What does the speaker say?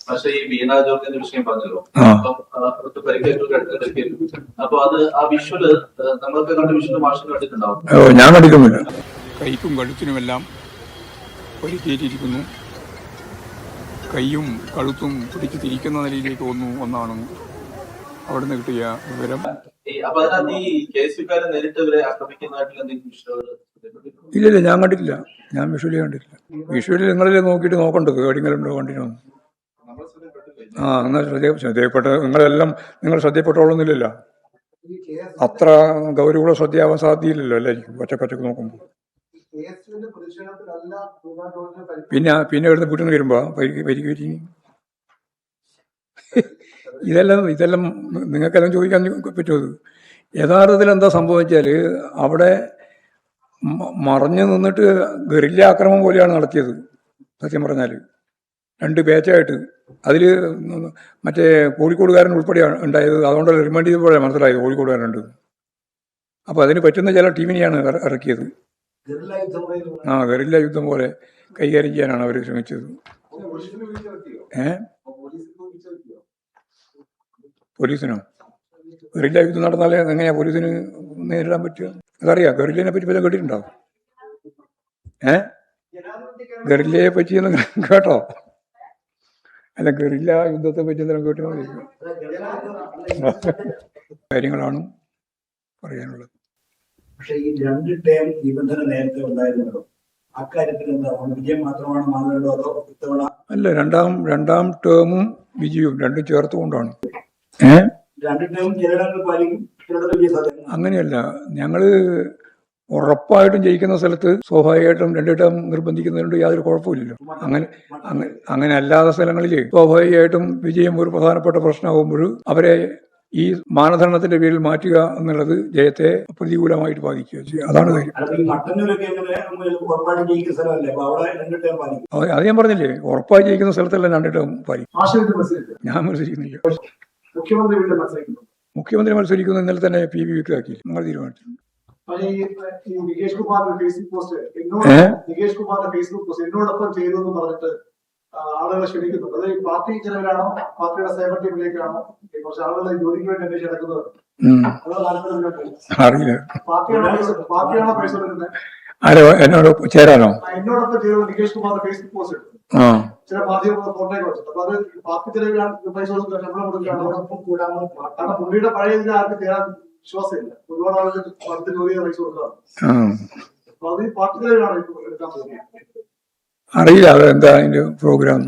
പക്ഷെ ഈ വീണ ജോർജിന്റെ വിഷയം പറഞ്ഞല്ലോ, അപ്പം പരിക്കേറ്റു. അപ്പൊ അത് ആ വിഷ്വല് നമ്മൾക്ക് കണ്ട വിഷ്വല് മാഷിന് കണ്ടിട്ടുണ്ടാവും. ഞാൻ കണ്ടിട്ടുമില്ല. കൈക്കും കഴുത്തിനുമെല്ലാം പരിക്കേറ്റിരിക്കുന്നു. കൈയും കഴുത്തും പിടിച്ച് തിരിക്കുന്ന നിലയിലേക്ക് ഒന്നാണ് അവിടുന്ന് കിട്ടിയ വിവരം. ഇല്ലില്ല, ഞാൻ കണ്ടിട്ടില്ല. ഞാൻ വിഷ്വലി കണ്ടിട്ടില്ല. വിഷ്വലി നിങ്ങളിൽ നോക്കിയിട്ട് നോക്കണ്ടത് എവിടെയെങ്കിലും കണ്ടിന്യൂ. എന്നാൽ ശ്രദ്ധയപ്പെട്ട നിങ്ങളെല്ലാം നിങ്ങൾ ശ്രദ്ധയപ്പെട്ടോളൊന്നുമില്ലല്ലോ. അത്ര ഗൗരവമുള്ള ശ്രദ്ധയാവാൻ സാധ്യതയില്ലല്ലോ എല്ലായിരിക്കും ഒറ്റക്കൊറ്റക്ക് നോക്കുമ്പോൾ. പിന്നെ ഇവിടുന്ന് വീട്ടിൽ വരുമ്പോ പരിക്ക് ഇതെല്ലാം നിങ്ങൾക്കെല്ലാം ചോദിക്കാൻ പറ്റുമത്. യഥാർത്ഥത്തിൽ എന്താ സംഭവിച്ചാൽ അവിടെ മറഞ്ഞു നിന്നിട്ട് ഗറില്ല ആക്രമണം പോലെയാണ് നടത്തിയത്. സത്യം പറഞ്ഞാൽ 2 ബാച്ചായിട്ട് അതിൽ മറ്റേ കോഴിക്കോടുകാരൻ ഉൾപ്പെടെയാണ് ഉണ്ടായത്. അതുകൊണ്ടല്ല റിമാൻഡ് ചെയ്തപ്പോഴാണ് മനസ്സിലായത് കോഴിക്കോടുകാരുണ്ട്. അപ്പോൾ അതിന് പറ്റുന്ന ചില ടീമിനെയാണ് ഇറക്കിയത്. ഗറില്ല യുദ്ധം പോലെ കൈകാര്യം ചെയ്യാനാണ് അവർ ശ്രമിച്ചത്. പോലീസിനോ? ഗറില്ല യുദ്ധം നടന്നാലേ എങ്ങനെയാ പോലീസിന് നേരിടാൻ പറ്റുക? അതറിയാം. ഗറില്ലിനെ പറ്റി വല്ലതും കേട്ടിട്ടുണ്ടാവും? ഗറില്ലയെ പറ്റിയൊന്നും കേട്ടോ? അല്ല, ഗറില്ല യുദ്ധത്തെ പറ്റി എന്തെങ്കിലും കേട്ടോ? കാര്യങ്ങളാണ് പറയാനുള്ളത്. പക്ഷേ ഈ 2 ടേം നിബന്ധന നേരത്തെ ഉണ്ടായിരുന്നല്ലോ, അക്കാര്യത്തിൽ എന്താ വിജയം മാത്രമാണ് മാനദണ്ഡം അതോ ഇത്തവണ? അല്ല, രണ്ടാം ടേമും വിജയവും രണ്ടും ചേർത്തുകൊണ്ടാണ്. 2 ടേം ചിലയിടങ്ങൾ പാലിക്കും, ചിലയിടങ്ങൾ വിജയ സാധ്യത. അങ്ങനെയല്ല, ഞങ്ങള് ഉറപ്പായിട്ടും ജയിക്കുന്ന സ്ഥലത്ത് സ്വാഭാവികമായിട്ടും 2 ടേം നിർബന്ധിക്കുന്നതുകൊണ്ട് യാതൊരു കുഴപ്പമില്ലല്ലോ. അങ്ങനെ അല്ലാത്ത സ്ഥലങ്ങളിൽ സ്വാഭാവികമായിട്ടും വിജയം ഒരു പ്രധാനപ്പെട്ട പ്രശ്നമാകുമ്പോൾ അവരെ ഈ മാനദണ്ഡത്തിന്റെ പേരിൽ മാറ്റുക എന്നുള്ളത് ജയത്തെ പ്രതികൂലമായിട്ട് ബാധിക്കുക ചെയ്യും. അതാണ് കാര്യം. അത് ഞാൻ പറഞ്ഞില്ലേ, ഉറപ്പായി ജയിക്കുന്ന സ്ഥലത്തെല്ലാം 2 ടേം പാലിക്കും. ഞാൻ മത്സരിക്കുന്നില്ല. മുഖ്യമന്ത്രി മത്സരിക്കുന്നു. ഇന്നലെ തന്നെ PV വിക്കാക്കി നിങ്ങൾ തീരുമാനിച്ചു. നികേഷ് കുമാറിന്റെ ഫേസ്ബുക്ക് പോസ്റ്റ് എന്നോടൊപ്പം ചെയ്തു എന്ന് പറഞ്ഞിട്ട് ആളുകളെ ക്ഷണിക്കുന്നുണ്ട്. അത് പാർട്ടി ചെലവിലാണോ, പാർട്ടിയുടെ സേവന ടീമിലേക്കാണോ കുറച്ച് ആളുകളെ ജോലിക്ക് വേണ്ടി അന്വേഷിച്ച് നടക്കുന്നത്? പാർട്ടിയാണോ പൈസ കൊടുക്കുന്നത്? എന്നോട് ചേരാനോ? എന്നോടൊപ്പം ചെയ്തു നികേഷ് കുമാറിന്റെ ഫേസ്ബുക്ക് പോസ്റ്റ് എടുത്തു. ചില മാധ്യമങ്ങൾ ഫോട്ടോയൊക്കെ വെച്ചിട്ട് അപ്പൊ അത് പാർട്ടി ചെലവിലാണ് പൈസ കൊടുക്കുക, ശമ്പളം കൊടുക്കുകയാണോ? കാരണം പുള്ളിയുടെ പഴയ ഇതിൽ ആർക്കും ചേരാൻ വിശ്വാസമില്ല. ഒരുപാട് ആളുകൾ അടുത്ത ജോലിയെ പൈസ കൊടുക്കുകയാണ്. അപ്പൊ അത് പാർട്ടി ചെലവിലാണ് എടുക്കാൻ പോകുന്നത്. അറിയില്ല അതെന്താ അതിന്റെ പ്രോഗ്രാം.